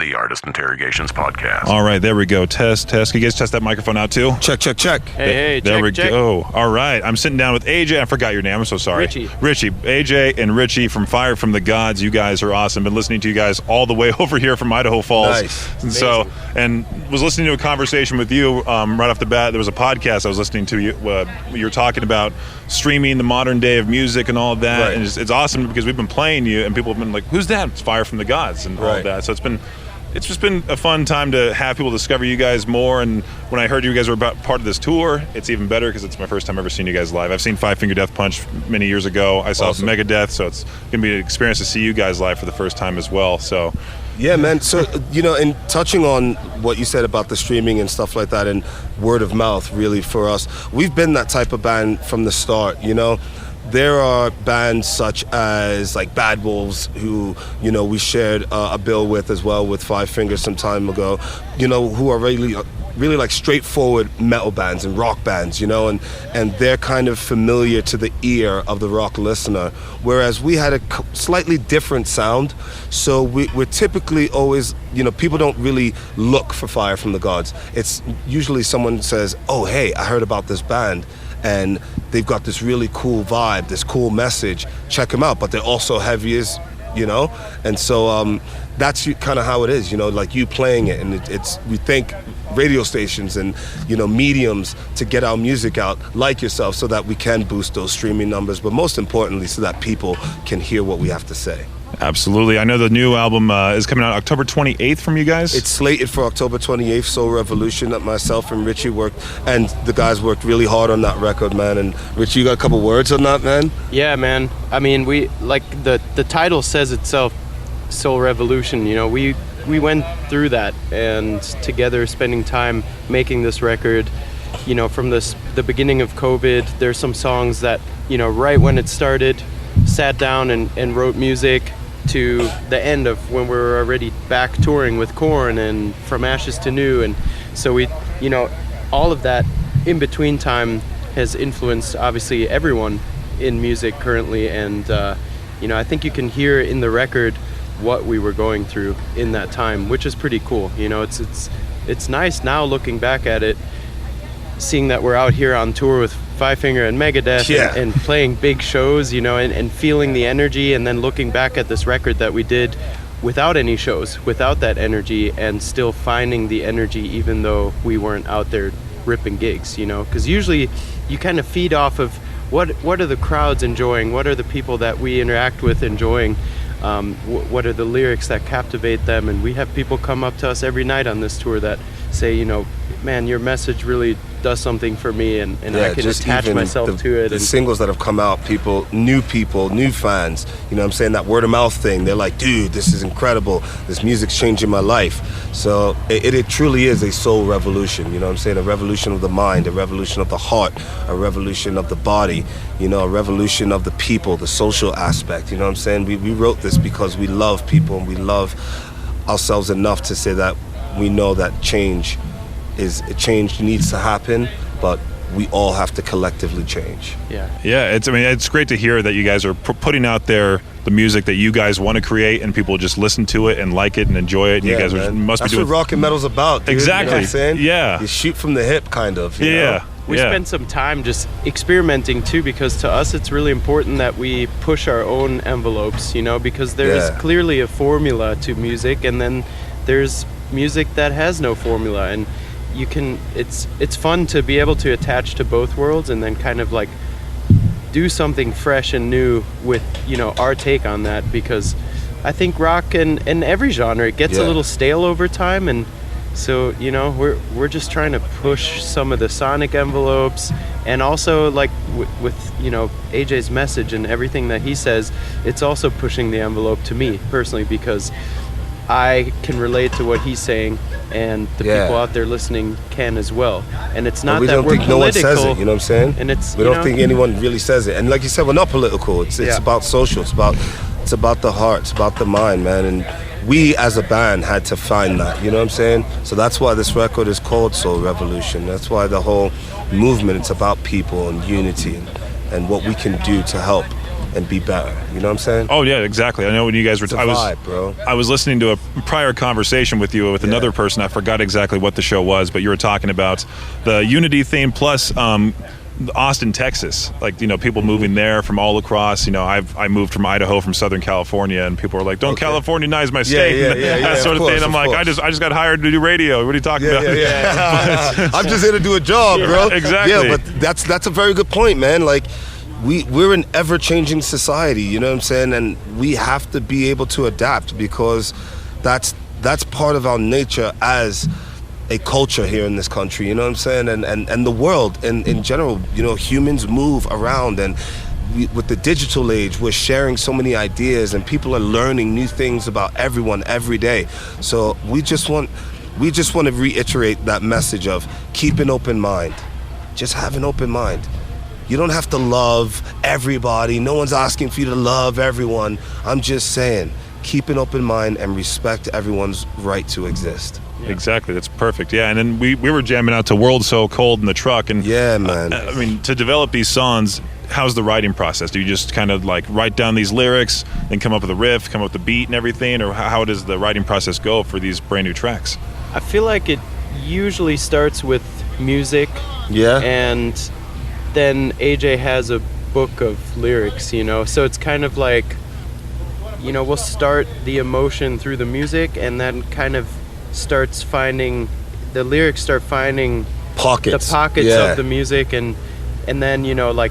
the Artist Interrogations podcast. All right, there we go. Test. Can you guys test that microphone out too? Check. Hey, there we check. go. All right, I'm sitting down with AJ. I forgot your name. I'm so sorry. Richie. AJ and Richie from Fire from the Gods. You guys are awesome. Been listening to you guys all the way over here from Idaho Falls. Nice. And was listening to a conversation with you right off the bat. There was a podcast I was listening to. You were talking about streaming the modern day of music and all of that. Right. And it's awesome because we've been playing you and people have been like, "Who's that?" It's Fire from the Gods and all of that. So it's just been a fun time to have people discover you guys more. And when I heard you guys were part of this tour, it's even better because it's my first time ever seeing you guys live. I've seen Five Finger Death Punch many years ago. I saw Megadeth, so it's going to be an experience to see you guys live for the first time as well. So, yeah, man. So, in touching on what you said about the streaming and stuff like that and word of mouth, really, for us, we've been that type of band from the start, There are bands such as like Bad Wolves, who we shared a bill with as well with Five Fingers some time ago, who are really like straightforward metal bands and rock bands, and they're kind of familiar to the ear of the rock listener, whereas we had a slightly different sound. So we're typically always, people don't really look for Fire from the Gods. It's usually someone says, "Oh, hey, I heard about this band and they've got this really cool vibe, this cool message, check them out," but they're also heavy as, and so that's kind of how it is, like you playing it, and we thank radio stations and, mediums to get our music out, like yourself, so that we can boost those streaming numbers, but most importantly, so that people can hear what we have to say. Absolutely. I know the new album is coming out October 28th from you guys. It's slated for October 28th, Soul Revolution, that myself and Richie worked, and the guys worked really hard on that record, man. And Richie, you got a couple words on that, man? Yeah, man. I mean, we, like, the title says itself, Soul Revolution. We went through that, and together spending time making this record, from the beginning of COVID, there's some songs that, right when it started, sat down and wrote music, to the end of when we were already back touring with Korn and From Ashes to New. And so we, all of that in between time has influenced obviously everyone in music currently. And, I think you can hear in the record what we were going through in that time, which is pretty cool. It's nice now looking back at it, seeing that we're out here on tour with Five Finger and Megadeth and playing big shows, and feeling the energy, and then looking back at this record that we did without any shows, without that energy, and still finding the energy even though we weren't out there ripping gigs, because usually you kind of feed off of what are the crowds enjoying, what are the people that we interact with enjoying, what are the lyrics that captivate them. And we have people come up to us every night on this tour that say, man, your message really does something for me, and I can attach myself to it. The singles that have come out, new fans, I'm saying, that word of mouth thing, they're like, dude, this is incredible, this music's changing my life. So it truly is a soul revolution, I'm saying, a revolution of the mind, a revolution of the heart, a revolution of the body, a revolution of the people, the social aspect, I'm saying. We wrote this because we love people and we love ourselves enough to say that we know that change needs to happen, but we all have to collectively change. Yeah. It's great to hear that you guys are putting out there the music that you guys want to create, and people just listen to it and like it and enjoy it. And you guys must That's be doing what rock and metal's about, dude. Exactly. You know what I'm saying? Yeah. You shoot from the hip, kind of. You know? We spend some time just experimenting too, because to us it's really important that we push our own envelopes, because there is clearly a formula to music, and then there's music that has no formula, and it's fun to be able to attach to both worlds and then kind of like do something fresh and new with our take on that, because I think rock and every genre, it gets a little stale over time, and so we're just trying to push some of the sonic envelopes, and also like with AJ's message and everything that he says, it's also pushing the envelope to me personally, because I can relate to what he's saying, and the people out there listening can as well. And it's not that we're political. No one says it, you know what I'm saying? And we don't think anyone really says it. And like you said, we're not political. It's about social. It's about the heart. It's about the mind, man. And we as a band had to find that, you know what I'm saying? So that's why this record is called Soul Revolution. That's why the whole movement, it's about people and unity and what we can do to help and be better. You know what I'm saying? Oh yeah, exactly. I know when you guys were. It's a vibe, bro. I was listening to a prior conversation with you with another person. I forgot exactly what the show was, but you were talking about the Unity theme plus Austin, Texas. Like, you know, people moving there from all across. You know, I moved from Idaho, from Southern California, and people were like, "Don't Californianize my state," that sort of thing. I'm like, I just got hired to do radio. What are you talking about? I'm just here to do a job, bro. Exactly. Yeah, but that's a very good point, man. Like, we're an ever-changing society, you know what I'm saying? And we have to be able to adapt, because that's part of our nature as a culture here in this country, you know what I'm saying? And the world in general, you know, humans move around, and with the digital age, we're sharing so many ideas, and people are learning new things about everyone every day. So we just want to reiterate that message of keep an open mind. Just have an open mind. You don't have to love everybody. No one's asking for you to love everyone. I'm just saying, keep an open mind and respect everyone's right to exist. Yeah. Exactly, that's perfect. Yeah, and then we were jamming out to World So Cold in the truck. And yeah, man. I mean, to develop these songs, how's the writing process? Do you just kind of like write down these lyrics, then come up with a riff, come up with the beat and everything? Or how does the writing process go for these brand new tracks? I feel like it usually starts with music. Yeah. And then AJ has a book of lyrics, you know, so it's kind of like, you know, we'll start the emotion through the music, and then kind of the lyrics start finding the pockets of the music, and then, you know, like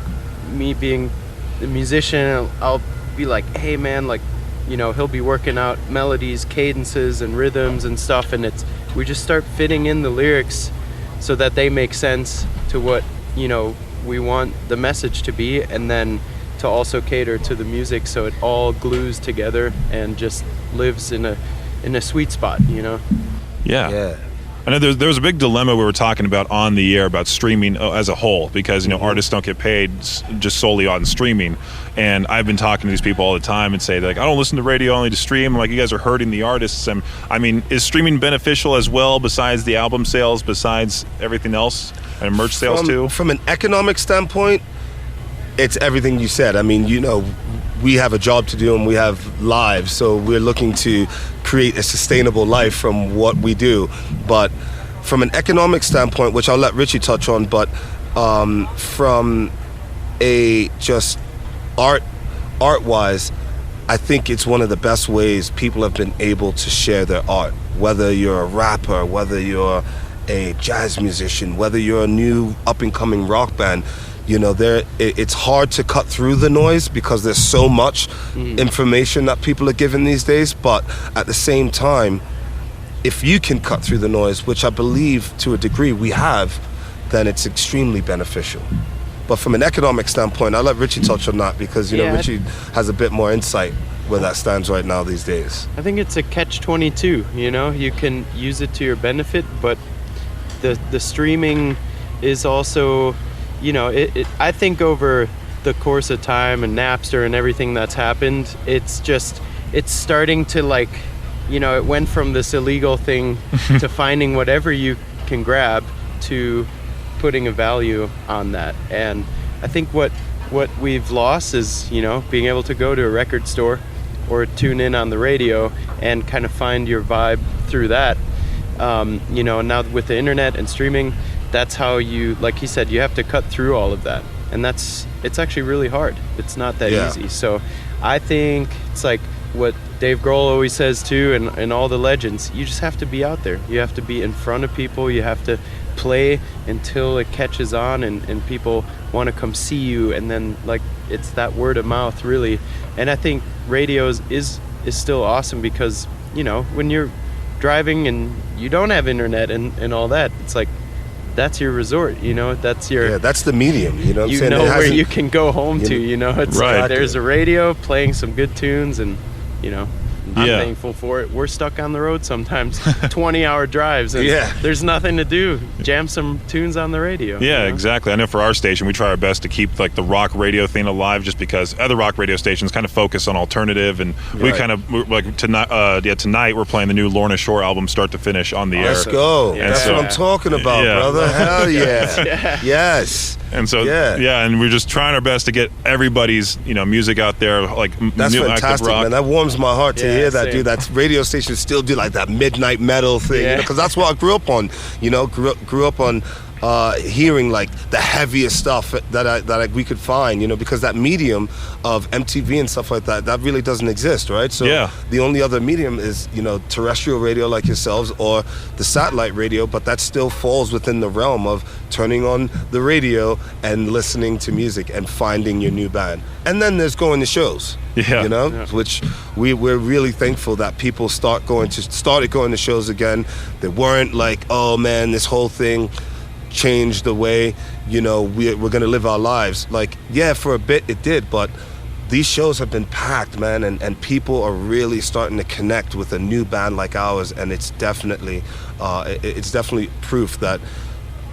me being the musician, I'll be like, hey man, like, you know, he'll be working out melodies, cadences and rhythms and stuff, and we just start fitting in the lyrics so that they make sense to what, you know, we want the message to be, and then to also cater to the music so it all glues together and just lives in a sweet spot, you know? Yeah. I know there was a big dilemma we were talking about on the air about streaming as a whole, because, you know, artists don't get paid just solely on streaming. And I've been talking to these people all the time and say, like, I don't listen to radio only to stream. I'm like, you guys are hurting the artists. And I mean, is streaming beneficial as well, besides the album sales, besides everything else, and merch sales too? From an economic standpoint, it's everything you said. I mean, you know, we have a job to do and we have lives, so we're looking to create a sustainable life from what we do. But from an economic standpoint, which I'll let Richie touch on, but from a just art-wise, I think it's one of the best ways people have been able to share their art. Whether you're a rapper, whether you're a jazz musician, whether you're a new up-and-coming rock band, you know, it's hard to cut through the noise because there's so much information that people are given these days. But at the same time, if you can cut through the noise, which I believe to a degree we have, then it's extremely beneficial. But from an economic standpoint, I'll let Richie touch on that, because, you know, Richie has a bit more insight where that stands right now these days. I think it's a catch-22, you know? You can use it to your benefit, but the streaming is also, you know, I think over the course of time and Napster and everything that's happened, it's starting to, like, you know, it went from this illegal thing to finding whatever you can grab to putting a value on that. And I think what we've lost is, you know, being able to go to a record store or tune in on the radio and kind of find your vibe through that. You know, now with the internet and streaming, that's how you, like he said, you have to cut through all of that. And it's actually really hard. It's not that easy. So I think it's like what Dave Grohl always says too, and all the legends, you just have to be out there. You have to be in front of people. You have to play until it catches on and people want to come see you. And then, like, it's that word of mouth, really. And I think radio is still awesome because, you know, when you're driving and you don't have internet and all that, it's like, that's your resort, you know, that's your... Yeah, that's the medium, you know what I'm saying? You know where you can go home to, you know? It's right. like there's a radio playing some good tunes and, you know, I'm thankful for it. We're stuck on the road sometimes, 20-hour drives, and there's nothing to do. Jam some tunes on the radio. Yeah, you know? Exactly. I know for our station, we try our best to keep, like, the rock radio thing alive, just because other rock radio stations kind of focus on alternative, and we kind of, like, tonight we're playing the new Lorna Shore album start to finish on the air. Let's go. Yeah. That's what I'm talking about, brother. Hell yeah. Yes. And so, and we're just trying our best to get everybody's, music out there, like that's new fantastic, active rock. man. That warms my heart to hear that, same. dude. That radio stations still do like that midnight metal thing, because that's what I grew up on. Grew up on hearing like the heaviest stuff that we could find, because that medium of MTV and stuff like that really doesn't exist, right? So the only other medium is, terrestrial radio like yourselves or the satellite radio, but that still falls within the realm of turning on the radio and listening to music and finding your new band. And then there's going to shows. Which we're really thankful that people started going to shows again. They weren't like, oh man, this whole thing changed the way we're going to live our lives. Like, for a bit it did, but these shows have been packed, man, and people are really starting to connect with a new band like ours, and it's definitely proof that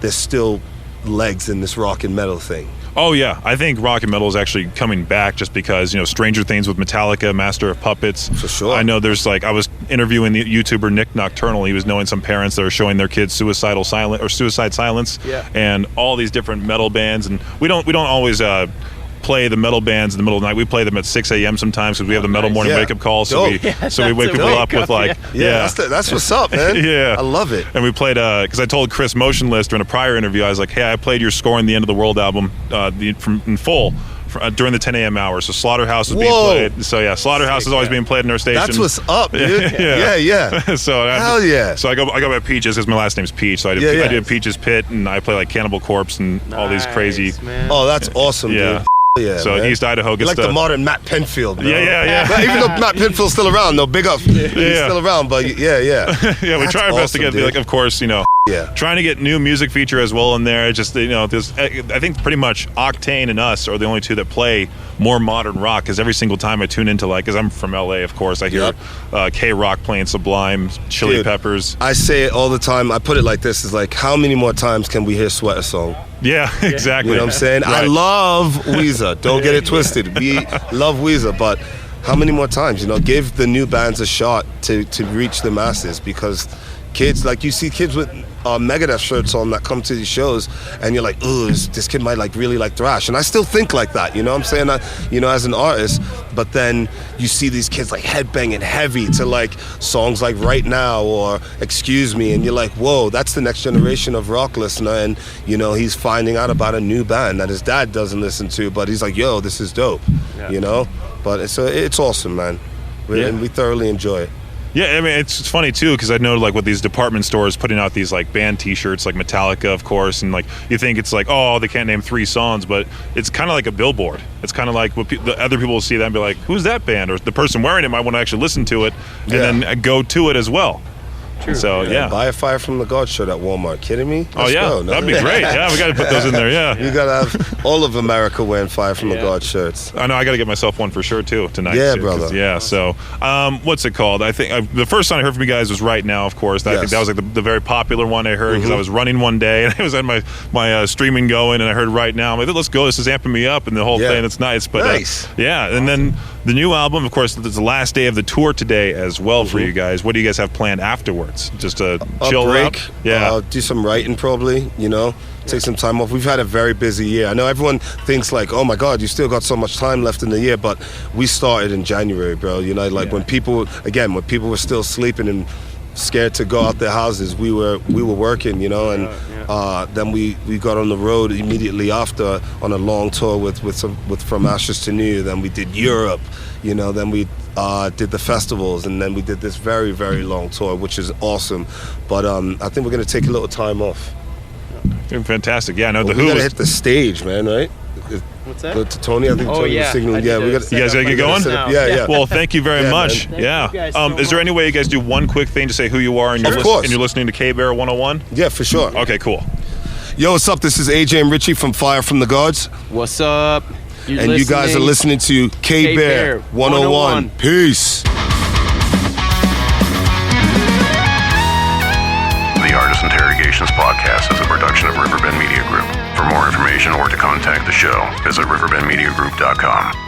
there's still legs in this rock and metal thing. Oh yeah, I think rock and metal is actually coming back just because, Stranger Things with Metallica, Master of Puppets. For sure. I know there's I was interviewing the YouTuber Nick Nocturnal. He was knowing some parents that are showing their kids Suicide Silence, and all these different metal bands. And we don't always play the metal bands in the middle of the night. We play them at 6 a.m. sometimes because we have the metal morning wake-up call. So we wake people up with that's what's up, man. I love it. And we played because I told Chris Motionless during a prior interview, I was like, hey, I played your Score in the End of the World album in full during the 10 a.m. hour. So Slaughterhouse was being played. So Slaughterhouse is always being played in our station. That's what's up, dude. So hell yeah. So I go by Peaches because my last name's Peach. So I did Peaches Pit, and I play like Cannibal Corpse and all these crazy. Man. Oh, that's awesome, dude. Yeah, so man. East Idaho gets like the modern Matt Penfield, bro. Yeah. But even though Matt Penfield's still around, no, big up. He's still around, but we try our best to get, of course, trying to get new music feature as well in there. Just, there's, I think pretty much Octane and us are the only two that play more modern rock, because every single time I tune into, because I'm from LA, of course, I hear K-Rock playing Sublime, Chili Peppers. I say it all the time. I put it like this, is like, how many more times can we hear Sweater Song? Yeah, exactly. You know what I'm saying? Right. I love Weezer. Don't get it twisted. We love Weezer, but how many more times? Give the new bands a shot to reach the masses, because kids, like, you see kids with Megadeth shirts on that come to these shows, and you're like, ooh, this kid might really like thrash, and I still think like that, you know what I'm saying, as an artist. But then you see these kids like headbanging heavy to like songs like Right Now or Excuse Me, and you're like, whoa, that's the next generation of rock listener, and he's finding out about a new band that his dad doesn't listen to, but he's like, yo, this is dope, but it's awesome, man. And we thoroughly enjoy it. Yeah, I mean, it's funny too, because I know with these department stores putting out these band T-shirts, like Metallica, of course, and you think it's like, oh, they can't name 3 songs, but it's kind of like a billboard. It's kind of like what the other people will see that and be like, who's that band? Or the person wearing it might want to actually listen to it and then go to it as well. True. So buy a Fire from the God shirt at Walmart. Kidding me? Let's go. That'd be great. Yeah, we got to put those in there. Yeah, you got to have all of America wearing Fire from the God shirts. I know. I got to get myself one for sure too tonight. Yeah, too, brother. Yeah. So, what's it called? I think the first song I heard from you guys was Right Now. Of course, I think that was the very popular one I heard, because I was running one day and I was at my streaming going, and I heard Right Now. I'm like, let's go. This is amping me up, and the whole thing. It's nice. But nice. And then the new album, of course, it's the last day of the tour today as well for you guys. What do you guys have planned afterwards? Just a chill break. Out? Do some writing probably, take some time off. We've had a very busy year. I know everyone thinks like, oh my God, you still got so much time left in the year, but we started in January, bro. When people were still sleeping and scared to go out their houses, we were working, and then we got on the road immediately after on a long tour with From Ashes to New. Then we did Europe, then we did the festivals, and then we did this very, very long tour, which is awesome. But I think we're gonna take a little time off. Fantastic. Yeah, no, we gotta hit the stage, man, right? What's that? Tony, I think Tony was signaling. Yeah, you guys gotta get going? Yeah. Well, thank you very much. Thank you guys so is there any way you guys do one quick thing to say who you are and you're listening to K-Bear 101? Yeah, for sure. Okay, cool. Yo, what's up? This is AJ and Richie from Fire from the Gods. What's up? You guys are listening to K-Bear 101. Peace. The Artist Interrogations podcast is a production of Riverbend Media Group. For more information or to contact the show, visit riverbendmediagroup.com.